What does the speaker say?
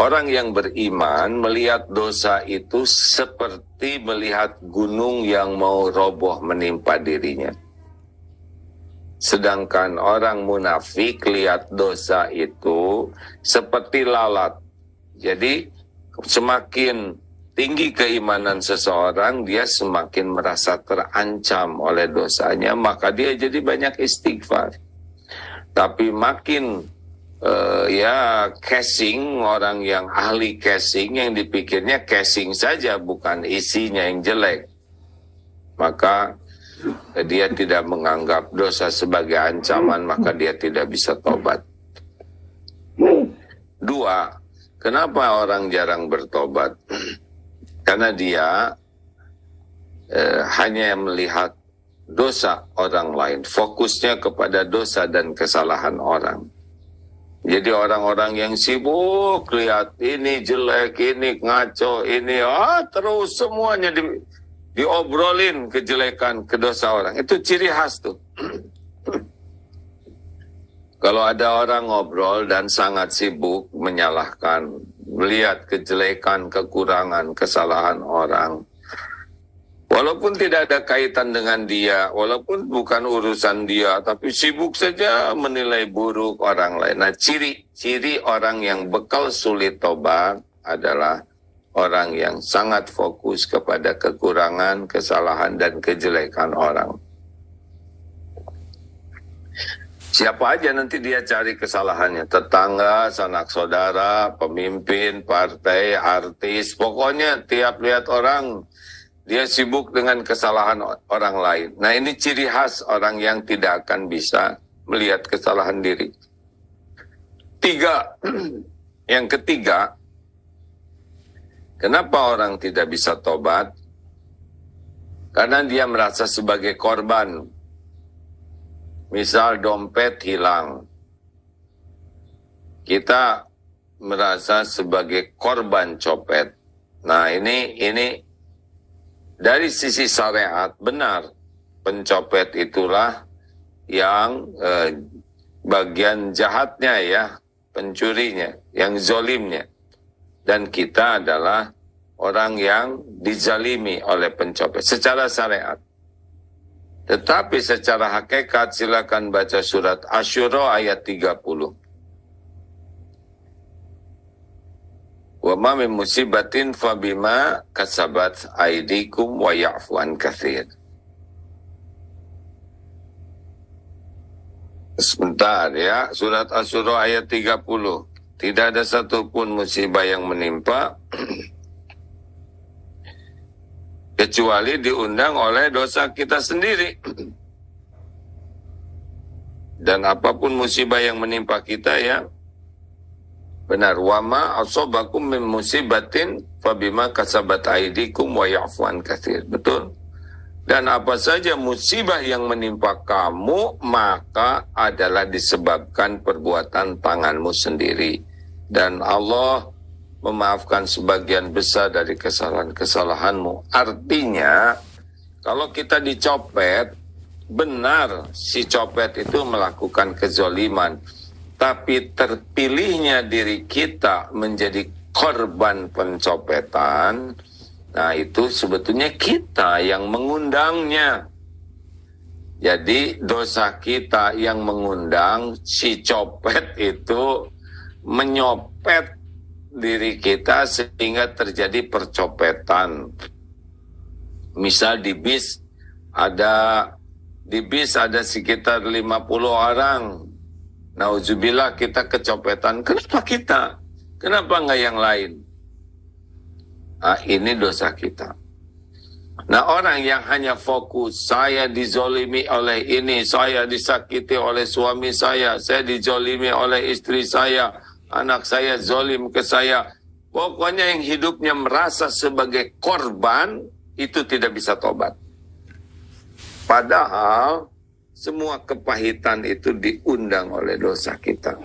Orang yang beriman melihat dosa itu seperti melihat gunung yang mau roboh menimpa dirinya. Sedangkan orang munafik lihat dosa itu seperti lalat. Jadi semakin tinggi keimanan seseorang, dia semakin merasa terancam oleh dosanya, maka dia jadi banyak istighfar. Tapi makin casing, orang yang ahli casing, yang dipikirnya casing saja, bukan isinya yang jelek, maka dia tidak menganggap dosa sebagai ancaman, maka dia tidak bisa tobat. 2, kenapa orang jarang bertobat? Karena dia hanya melihat dosa orang lain, fokusnya kepada dosa dan kesalahan orang. Jadi orang-orang yang sibuk lihat ini jelek, ini ngaco, ini terus semuanya diobrolin kejelekan, kedosa orang. Itu ciri khas tuh. Kalau ada orang ngobrol dan sangat sibuk menyalahkan, melihat kejelekan, kekurangan, kesalahan orang, walaupun tidak ada kaitan dengan dia, walaupun bukan urusan dia, tapi sibuk saja menilai buruk orang lain. Nah, ciri orang yang bekal sulit tobat adalah orang yang sangat fokus kepada kekurangan, kesalahan, dan kejelekan orang. Siapa aja nanti dia cari kesalahannya. Tetangga, sanak saudara, pemimpin, partai, artis. Pokoknya tiap lihat orang, dia sibuk dengan kesalahan orang lain. Nah, ini ciri khas orang yang tidak akan bisa melihat kesalahan diri. 3, yang ketiga, kenapa orang tidak bisa tobat? Karena dia merasa sebagai korban. Misal dompet hilang, kita merasa sebagai korban copet. Nah, ini dari sisi syariat benar, pencopet itulah yang bagian jahatnya ya, pencurinya, yang zolimnya. Dan kita adalah orang yang dizalimi oleh pencopet secara syariat. Tetapi secara hakikat silakan baca surat Asy-Syura ayat 30. Wa ma min musibatin fabima kasabat aydikum wa ya'fu an katsir. Sebentar ya, surat Asy-Syura ayat 30. Tidak ada satupun musibah yang menimpa kecuali diundang oleh dosa kita sendiri. Dan apapun musibah yang menimpa kita ya, benar, wa ma asabakum min musibatin fabima kasabat aydikum wa ya'fu an katsir. Betul. Dan apa saja musibah yang menimpa kamu, maka adalah disebabkan perbuatan tanganmu sendiri. Dan Allah memaafkan sebagian besar dari kesalahan-kesalahanmu. Artinya, kalau kita dicopet, benar si copet itu melakukan kezoliman. Tapi terpilihnya diri kita menjadi korban pencopetan, nah itu sebetulnya kita yang mengundangnya. Jadi dosa kita yang mengundang si copet itu menyopet diri kita sehingga terjadi percopetan. Misal di bis ada sekitar 50 orang. Nauzubillah kita kecopetan. Kenapa kita? Kenapa enggak yang lain? Ini dosa kita. Nah, orang yang hanya fokus, saya dizolimi oleh ini, saya disakiti oleh suami saya dizolimi oleh istri saya, anak saya zolim ke saya. Pokoknya yang hidupnya merasa sebagai korban, itu tidak bisa tobat. Padahal semua kepahitan itu diundang oleh dosa kita.